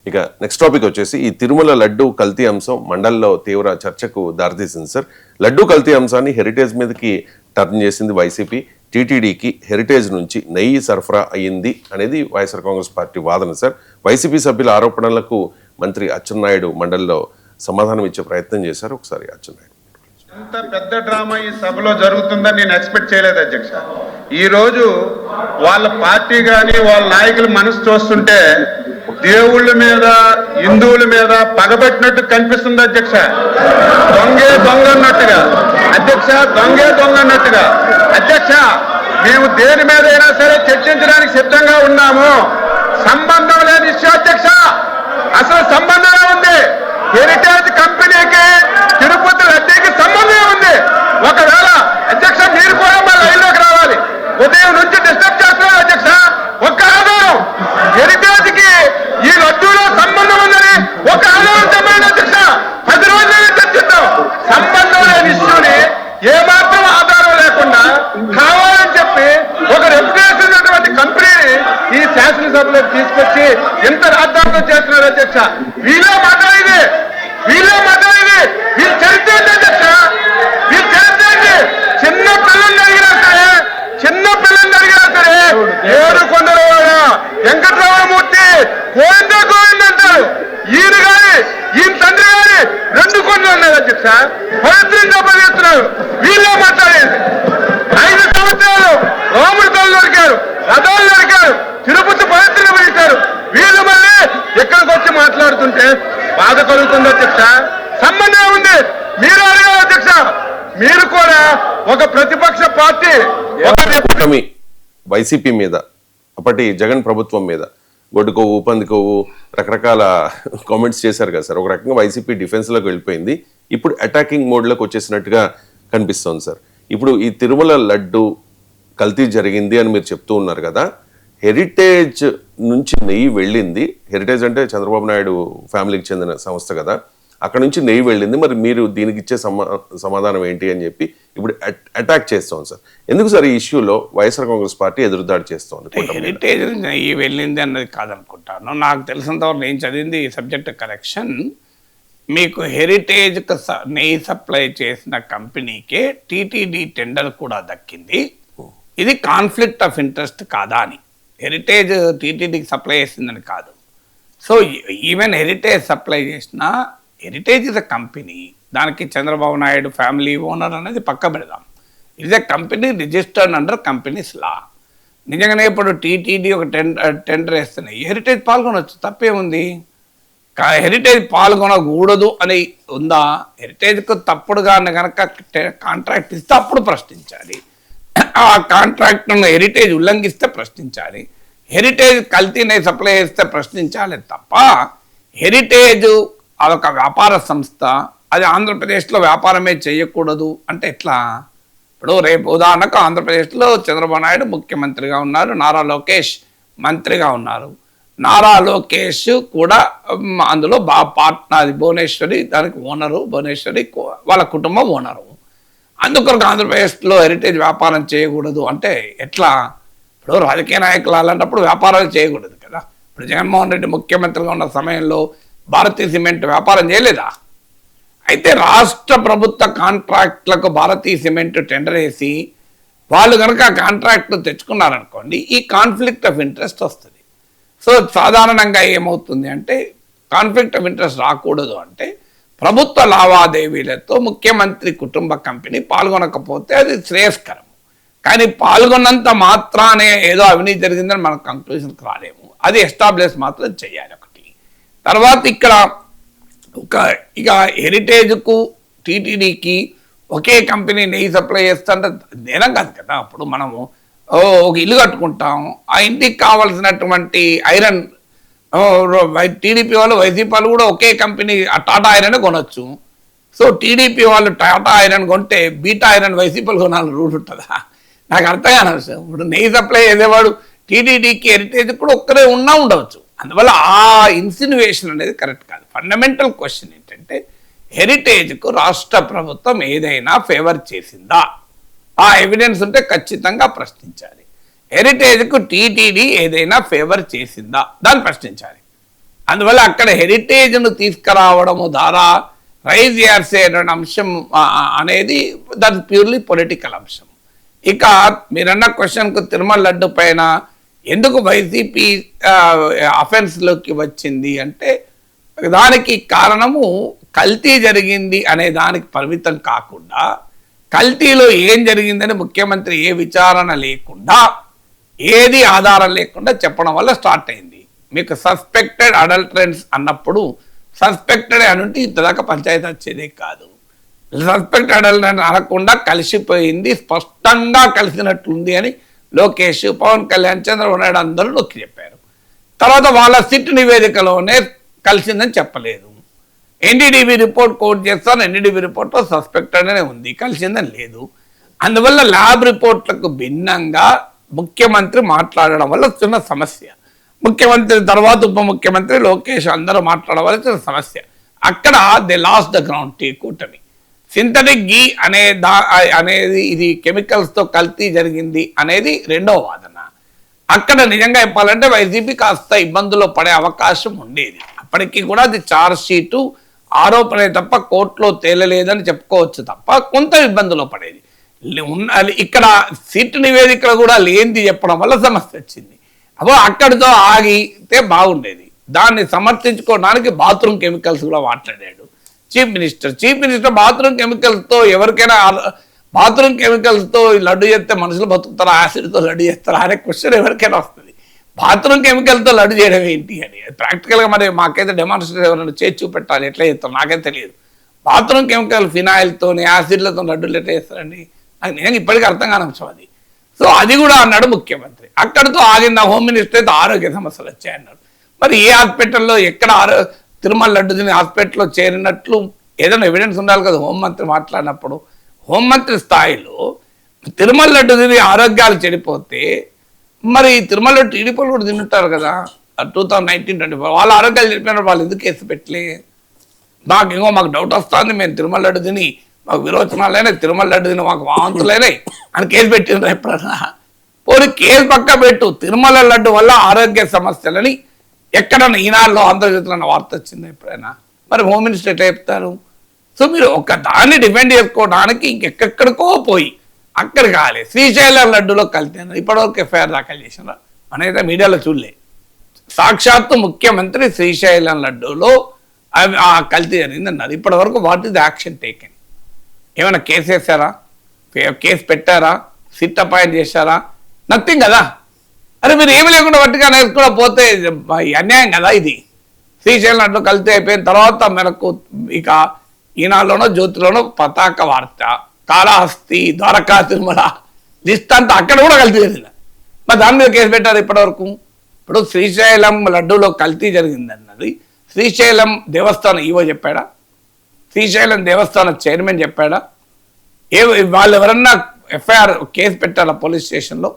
ఇక next topic వచ్చేసి ఈ తిరుమల లడ్డు కల్తీ అంశం మండలిలో తీవ్ర చర్చకు దారితీసింది సార్. లడ్డు కల్తీ అంశాన్ని హెరిటేజ్ మీదకి టర్న్ చేసింది వైసీపీ. టీటీడీకి హెరిటేజ్ నుంచి నెయ్యి సరఫరా అయ్యింది అనేది వైఎస్ఆర్ కాంగ్రెస్ పార్టీ వాదన సార్. వైసీపీ సభ్యుల ఆరోపణలకు మంత్రి అచ్చెన్నాయుడు మండలిలో సమాధానం ఇచ్చే ప్రయత్నం చేశారు. ఒకసారి అచ్చెన్నాయుడు. ఎంత పెద్ద డ్రామా ఈ సభలో జరుగుతుందని నేను ఎక్స్పెక్ట్ చేయలేదు అధ్యక్ష. ఈ రోజు వాళ్ళ పార్టీ కానీ వాళ్ళ నాయకుల మనసు చూస్తుంటే దేవుళ్ళ మీద హిందువుల మీద పగబెట్టినట్టు కనిపిస్తుంది అధ్యక్ష. దొంగే దొంగ అన్నట్టుగా అధ్యక్ష, దొంగే దొంగ అన్నట్టుగా అధ్యక్ష. మేము దేని మీద అయినా సరే చర్చించడానికి సిద్ధంగా ఉన్నాము. సంబంధం లేని ఇష్యూ అధ్యక్ష. అసలు సంబంధమే ఉంది. హెరిటేజ్ కంపెనీకి తిరుపతి లడ్డీకి సంబంధమే ఉంది. ఒకవేళ అధ్యక్ష మీరు కూడా మా లైన్లోకి రావాలి. ఉదయం నుంచి డిస్టర్బ్ చేస్తున్నారు అధ్యక్ష. ఒక్క ఆధారం హెరిటేజ్ కి ఈ లడ్డూలో సంబంధం ఉందని ఒక ఆధారం చెప్పండి అధ్యక్ష. 10 రోజులు చర్చిద్దాం. సంబంధం లేని ఇష్యూని ఏమాత్రం ఆధారం లేకుండా కావాలని చెప్పి ఒక రెప్యుటేషన్ ఉన్నటువంటి కంపెనీని ఈ శాసనసభలో తీసుకొచ్చి ఎంత రాద్ధాంతం చేస్తున్నారు అధ్యక్ష. వీళ్ళే మాట్లాడేది వీళ్ళ చరిత్ర అధ్యక్ష. వీళ్ళ చరిత్ర చిన్న పిల్లల్ని అడిగినా సరే ఏడు కొండల వెంకటరామమూర్తి గోవింద అంటారు. ఈయన కానీ ఈయన తండ్రి కానీ 2 కొండలు ఉన్నాయి అధ్యక్ష. పవిత్రంగా పనిచేస్తున్నారు. వీళ్ళే మాట్లాడేది. 5 సంవత్సరాలు రాముడి తల్లి దొరికారు, రథాలు దొరికారు, తిరుపతి పవిత్రంగా పనిచేశారు. వీళ్ళు మళ్ళీ ఇక్కడికి వచ్చి మాట్లాడుతుంటే బాధ కలుగుతుంది అధ్యక్ష. సంబంధం ఉంది. మీరు అడిగారు అధ్యక్ష. మీరు కూడా ఒక ప్రతిపక్ష పార్టీ వైసీపీ మీద అప్పటి జగన్ ప్రభుత్వం మీద గొడ్డుకోవు పందికోవు రకరకాల కామెంట్స్ చేశారు కదా సార్. ఒక రకంగా వైసీపీ డిఫెన్స్లోకి వెళ్ళిపోయింది. ఇప్పుడు అటాకింగ్ మోడ్లోకి వచ్చేసినట్టుగా కనిపిస్తోంది సార్. ఇప్పుడు ఈ తిరుమల లడ్డు కల్తీ జరిగింది అని మీరు చెప్తూ ఉన్నారు కదా. హెరిటేజ్ నుంచి నెయ్యి వెళ్ళింది. హెరిటేజ్ అంటే చంద్రబాబు నాయుడు ఫ్యామిలీకి చెందిన సంస్థ కదా. అక్కడ నుంచి నెయ్యి వెళ్ళింది. మరి మీరు దీనికి ఇచ్చే సమాధానం ఏంటి అని చెప్పి ఇప్పుడు అటాక్ చేస్తాం సార్. ఎందుకు సార్ ఈ ఇష్యూలో వైఎస్ఆర్ కాంగ్రెస్ పార్టీ ఎదురుదాడి చేస్తోంది? హెరిటేజ్ నెయ్యి వెళ్ళింది అన్నది కాదనుకుంటాను. నాకు తెలిసినంతవరకు నేను చదివింది ఈ సబ్జెక్ట్ కరెక్షన్. మీకు హెరిటేజ్కి నెయ్యి సప్లై చేసిన కంపెనీకే టీటీడీ టెండర్ కూడా దక్కింది. ఇది కాన్ఫ్లిక్ట్ ఆఫ్ ఇంట్రెస్ట్ కాదా అని. హెరిటేజ్ టీటీడీకి సప్లై చేసిందని కాదు. సో ఈవెన్ హెరిటేజ్ సప్లై చేసిన హెరిటేజ్ ఇస్ అ కంపెనీ. దానికి చంద్రబాబు నాయుడు ఫ్యామిలీ ఓనర్ అనేది పక్క పెడదాం. It is a company registered under companies law. నిజంగానే ఇప్పుడు టీటీడీ ఒక టెండర్ వేస్తున్నాయి. హెరిటేజ్ పాల్గొనవచ్చు, తప్పేముంది? హెరిటేజ్ పాల్గొనకూడదు అని ఉందా? హెరిటేజ్కు తప్పుడుగా కనుక కాంట్రాక్ట్ ఇస్తే అప్పుడు ప్రశ్నించాలి. ఆ కాంట్రాక్ట్ను హెరిటేజ్ ఉల్లంఘిస్తే ప్రశ్నించాలి. హెరిటేజ్ కల్తీని సప్లై చేస్తే ప్రశ్నించాలి తప్ప హెరిటేజ్ అదొక వ్యాపార సంస్థ, అది ఆంధ్రప్రదేశ్లో వ్యాపారమే చేయకూడదు అంటే ఎట్లా? ఇప్పుడు రేపు ఉదాహరణకు ఆంధ్రప్రదేశ్లో చంద్రబాబు నాయుడు ముఖ్యమంత్రిగా ఉన్నారు, నారా లోకేష్ మంత్రిగా ఉన్నారు. నారా లోకేష్ కూడా అందులో పార్ట్నర్, భువనేశ్వరి దానికి ఓనరు, భువనేశ్వరి వాళ్ళ కుటుంబం ఓనరు. అందుకొరకు ఆంధ్రప్రదేశ్లో హెరిటేజ్ వ్యాపారం చేయకూడదు అంటే ఎట్లా? ఇప్పుడు రాజకీయ నాయకులు అలాంటప్పుడు వ్యాపారాలు చేయకూడదు కదా. ఇప్పుడు జగన్మోహన్ రెడ్డి ముఖ్యమంత్రిగా ఉన్న సమయంలో భారతీయ సిమెంట్ వ్యాపారం చేయలేదా? అయితే రాష్ట్ర ప్రభుత్వ కాంట్రాక్ట్లకు భారతీయ సిమెంట్ టెండర్ వేసి వాళ్ళు కనుక ఆ కాంట్రాక్ట్ తెచ్చుకున్నారనుకోండి, ఈ కాన్ఫ్లిక్ట్ ఆఫ్ ఇంట్రెస్ట్ వస్తుంది. సో సాధారణంగా ఏమవుతుంది అంటే కాన్ఫ్లిక్ట్ ఆఫ్ ఇంట్రెస్ట్ రాకూడదు అంటే ప్రభుత్వ లావాదేవీలతో ముఖ్యమంత్రి కుటుంబ కంపెనీ పాల్గొనకపోతే అది శ్రేయస్కరం. కానీ పాల్గొన్నంత మాత్రానే ఏదో అవినీతి జరిగిందని మనం కంక్లూషన్కి రాలేము. అది ఎస్టాబ్లిష్ మాత్రం చేయాలి ఒకటి. తర్వాత ఇక్కడ ఇక హెరిటేజ్కు టీటీడీకి ఒకే కంపెనీ నెయ్యి సప్లై చేస్తుంటే నేరం కాదు కదా. అప్పుడు మనము ఒక ఇల్లు కట్టుకుంటాం, ఆ ఇంటికి కావాల్సినటువంటి ఐరన్ టీడీపీ వాళ్ళు వైసీపీ వాళ్ళు కూడా ఒకే కంపెనీ టాటా ఐరన్ కొనొచ్చు. సో టీడీపీ వాళ్ళు టాటా ఐరన్ కొంటే బీటా ఐరన్ వైసీపీలు కొనాలని రూల్ ఉంటుందా? నాకు అర్థం కాని విషయం. ఇప్పుడు నెయ్యి సప్లై చేసేవాడు టీటీడీకి హెరిటేజ్ కూడా ఒక్కరే ఉండవచ్చు. అందువల్ల ఆ ఇన్సిన్యువేషన్ అనేది కరెక్ట్ కాదు. ఫండమెంటల్ క్వశ్చన్ ఏంటంటే హెరిటేజ్కు రాష్ట్ర ప్రభుత్వం ఏదైనా ఫేవర్ చేసిందా? ఆ ఎవిడెన్స్ ఉంటే ఖచ్చితంగా ప్రశ్నించాలి. హెరిటేజ్కు టీటీడీ ఏదైనా ఫేవర్ చేసిందా దాన్ని ప్రశ్నించాలి. అందువల్ల అక్కడ హెరిటేజ్ను తీసుకురావడము ద్వారా రైజ్ చేయాల్సే అంశం అనేది దట్ ప్యూర్లీ పొలిటికల్ అంశం. ఇక మీరన్న క్వశ్చన్కు తిరుమల లడ్డు పైన ఎందుకు వైసీపీ అఫెన్స్లోకి వచ్చింది అంటే దానికి కారణము కల్తీ జరిగింది అనే దానికి పరిమితం కాకుండా కల్తీలో ఏం జరిగిందని ముఖ్యమంత్రి ఏ విచారణ లేకుండా ఏది ఆధారం లేకుండా చెప్పడం వల్ల స్టార్ట్ అయింది. మీకు సస్పెక్టెడ్ అడల్టరెన్స్ అన్నప్పుడు సస్పెక్టెడ్ అనుంటే ఇంతదాకా పంచాయతీ వచ్చేదే కాదు. సస్పెక్ట్ అడల్టరెన్స్ అనకుండా కలిసిపోయింది, స్పష్టంగా కలిసినట్లుంది అని లోకేష్, పవన్ కళ్యాణ్, చంద్రబాబు నాయుడు అందరూ నొక్కి చెప్పారు. తర్వాత వాళ్ళ సిట్ నివేదికలోనే కలిసిందని చెప్పలేదు. ఎన్డీడీబీ రిపోర్ట్ కోట్ చేస్తారు, ఎన్డీడీబీ రిపోర్ట్లో సస్పెక్టెడ్ అనే ఉంది, కలిసిందని లేదు. అందువల్ల ల్యాబ్ రిపోర్ట్లకు భిన్నంగా ముఖ్యమంత్రి మాట్లాడడం వల్ల చిన్న సమస్య. ముఖ్యమంత్రి తర్వాత ఉప ముఖ్యమంత్రి లోకేష్ అందరూ మాట్లాడడం వల్ల చిన్న సమస్య. అక్కడ దే లాస్ట్ ద గ్రౌండ్ కూటమి. సింథటిక్ గీ అనేది ఇది కెమికల్స్తో కల్తీ జరిగింది అనేది రెండవ వాదన. అక్కడ నిజంగా చెప్పాలంటే వైసీపీ కాస్త ఇబ్బందుల్లో పడే అవకాశం ఉండేది. అప్పటికీ కూడా అది ఛార్జ్ షీటు ఆరోపణే తప్ప కోర్టులో తేలలేదని చెప్పుకోవచ్చు తప్ప కొంత ఇబ్బందుల్లో పడేది. ఇక్కడ సిట్ నివేదికలు కూడా లేనిది చెప్పడం వల్ల సమస్య వచ్చింది. అప్పుడు అక్కడితో ఆగితే బాగుండేది. దాన్ని సమర్థించుకోవడానికి బాత్రూమ్ కెమికల్స్ కూడా మాట్లాడాడు చీఫ్ మినిస్టర్. బాత్రూమ్ కెమికల్స్తో ఎవరికైనా బాత్రూమ్ కెమికల్స్తో లడ్డు చేస్తే మనుషులు బతుకుతారా, యాసిడ్తో లడ్డు చేస్తారా అనే క్వశ్చన్ ఎవరికైనా వస్తుంది. బాత్రూమ్ కెమికల్తో లడ్డు చేయడం ఏంటి అని ప్రాక్టికల్గా మరి మాకైతే డెమాన్స్ట్రేట్ ఎవరైనా చేసి చూపెట్టాలి, ఎట్లా చేస్తారు నాకైతే తెలియదు. బాత్రూమ్ కెమికల్ ఫినాయిల్తో యాసిడ్లతో లడ్డులు ఎట్లా చేస్తారండి, నాకు నిజంగా ఇప్పటికీ అర్థం కాని అంశం అది. సో అది కూడా అన్నాడు ముఖ్యమంత్రి. అక్కడితో ఆగింది. హోమ్ మినిస్టర్ అయితే ఆరోగ్య సమస్యలు వచ్చాయన్నాడు. మరి ఏ హాస్పిటల్లో ఎక్కడ తిరుమల లడ్డు తిని హాస్పిటల్లో చేరినట్లు ఏదైనా ఎవిడెన్స్ ఉండాలి కదా హోంమంత్రి మాట్లాడినప్పుడు. హోంమంత్రి స్థాయిలో తిరుమల లడ్డు తిని ఆరోగ్యాలు చెడిపోతే మరి తిరుమల లడ్డు టీడీపీలు కూడా తింటారు కదా 2019-24 వాళ్ళ ఆరోగ్యాలు చెడిపోయినప్పుడు వాళ్ళు ఎందుకు కేసు పెట్టలే? మాకు డౌట్ వస్తుంది, మేము తిరుమల లడ్డు తిని మాకు విరోచనాలైనా తిరుమల లడ్డు తిని మాకు వాంతులైనాయి అని కేసు పెట్టినారు ఎప్పుడన్నా? పోనీ కేసు పక్క పెట్టు, తిరుమల లడ్డు వల్ల ఆరోగ్య సమస్యలని ఎక్కడన్నా ఈనాడులో ఆంధ్రజ్యోతిలో వార్త వచ్చింది ఎప్పుడైనా? మరి హోమ్ మినిస్టర్ ఎట్లా చెప్తారు? సో మీరు ఒక దాన్ని డిఫెండ్ చేసుకోవడానికి ఇంకెక్కడికో పోయి అక్కడ కాలే. శ్రీశైలం లడ్డులో కలితే ఇప్పటివరకు ఎఫ్ఐఆర్ దాఖలు చేసిన మనైతే మీడియాలో చూడలే. సాక్షాత్తు ముఖ్యమంత్రి శ్రీశైలం లడ్డూలో ఆ కల్తీ జరిగింది అన్నారు. ఇప్పటి వరకు what is the action taken? ఏమైనా కేసు వేసారా? కేసు పెట్టారా? సిట్ అపాయింట్ చేశారా? నథింగ్ కదా. అరే మీరు ఏమి లేకుండా వట్టిగా నేర్చుకుని పోతే అన్యాయం కదా ఇది. శ్రీశైలం లడ్డు కల్తీ అయిపోయిన తర్వాత మనకు ఇక ఈనాడులోనో జ్యోతిలోనో పతాక వార్త, కాళహస్తి, ద్వారకా, తిరుమల లిస్ట్ అంతా అక్కడ కూడా కల్తీ జరిగింది. మరి దాని మీద కేసు పెట్టారు ఇప్పటివరకు? ఇప్పుడు శ్రీశైలం లడ్డూలో కల్తీ జరిగిందన్నది శ్రీశైలం దేవస్థానం ఈవో చెప్పాడా? శ్రీశైలం దేవస్థానం చైర్మన్ చెప్పాడా? వాళ్ళు ఎవరన్నా ఎఫ్ఐఆర్ కేసు పెట్టారా పోలీస్ స్టేషన్లో?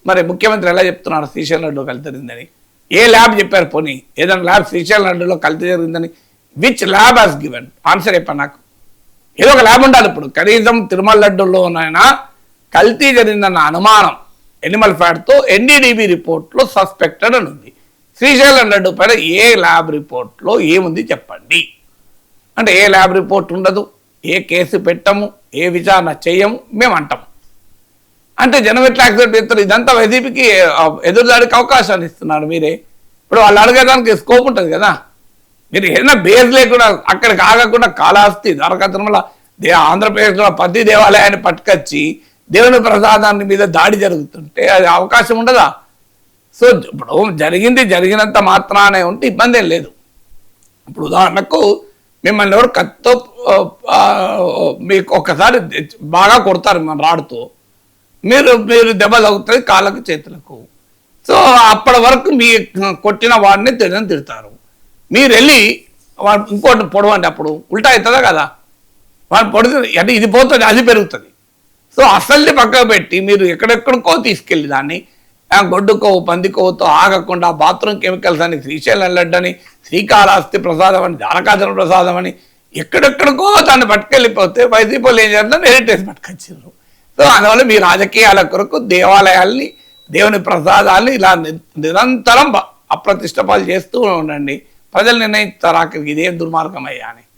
మరి ముఖ్యమంత్రి ఎలా చెప్తున్నారు శ్రీశైలం లడ్డూ కల్తీ జరిగిందని? ఏ ల్యాబ్ చెప్పారు? పోనీ ఏదైనా ల్యాబ్ శ్రీశైలం లడ్డూలో కల్తీ జరిగిందని which lab has given answer చెప్పాను నాకు. ఏదో ఒక ల్యాబ్ ఉండాలి. ఇప్పుడు కనీసం తిరుమల లడ్డూలోనైనా కల్తీ జరిగిందన్న అనుమానం ఎనిమల్ ఫ్యాట్తో ఎన్డీడీబీ రిపోర్ట్లో సస్పెక్టెడ్ అని ఉంది. శ్రీశైలం లడ్డు పైన ఏ ల్యాబ్ రిపోర్ట్లో ఏముంది చెప్పండి అంటే ఏ ల్యాబ్ రిపోర్ట్ ఉండదు, ఏ కేసు పెట్టము, ఏ విచారణ చేయము మేము అంటాము. అంటే జనం ఎట్లా యాక్సెప్ట్ చేస్తారు? ఇదంతా వైసీపీకి ఎదురుదాడికి అవకాశాన్ని ఇస్తున్నారు మీరే. ఇప్పుడు వాళ్ళు అడగడానికి స్కోప్ ఉంటుంది కదా. మీరు ఏదైనా బేస్ లేకుండా అక్కడికి ఆగకుండా కాళహస్తి, ద్వారకా, తిరుమల ఆంధ్రప్రదేశ్లో ప్రతి దేవాలయాన్ని పట్టుకొచ్చి దేవుని ప్రసాదాన్ని మీద దాడి జరుగుతుంటే అది అవకాశం ఉండదా? సో ఇప్పుడు జరిగినంత మాత్రానే ఉంటే ఇబ్బంది ఏం లేదు. ఇప్పుడు ఉదాహరణకు మిమ్మల్ని ఎవరు కత్తితో మీకు ఒక్కసారి బాగా కొడతారు మన రాడుతో, మీరు దెబ్బ తగ్గుతుంది కాళ్ళకు చేతులకు. సో అప్పటి వరకు మీ కొట్టిన వాడిని తిడతారు. మీరు వెళ్ళి వాడు ఇంకోటి పొడవండి, అప్పుడు ఉల్టా అవుతుందా కదా? వాడు పొడుతుంది అంటే ఇది పోతుంది, అది పెరుగుతుంది. సో అసలుని పక్కకు పెట్టి మీరు ఎక్కడెక్కడికో తీసుకెళ్ళి దాన్ని గొడ్డుకో పందికోతో ఆగకుండా బాత్రూమ్ కెమికల్స్ అని, శ్రీశైలం లడ్డు అని, శ్రీకాళహస్తి ప్రసాదం అని, ద్వారకాధర ప్రసాదం అని ఎక్కడెక్కడికో దాన్ని పట్టుకెళ్ళిపోతే వైసీపీలు ఏం చేద్దాం హెరిటేజ్ పట్టుకొచ్చారు. సో అందువల్ల మీ రాజకీయాల కొరకు దేవాలయాల్ని, దేవుని ప్రసాదాల్ని ఇలా నిరంతరం అప్రతిష్టపాలు చేస్తూ ఉండండి. ప్రజలు నిర్ణయిస్తారు ఆఖరికి ఇదేం దుర్మార్గం అయ్యా అని.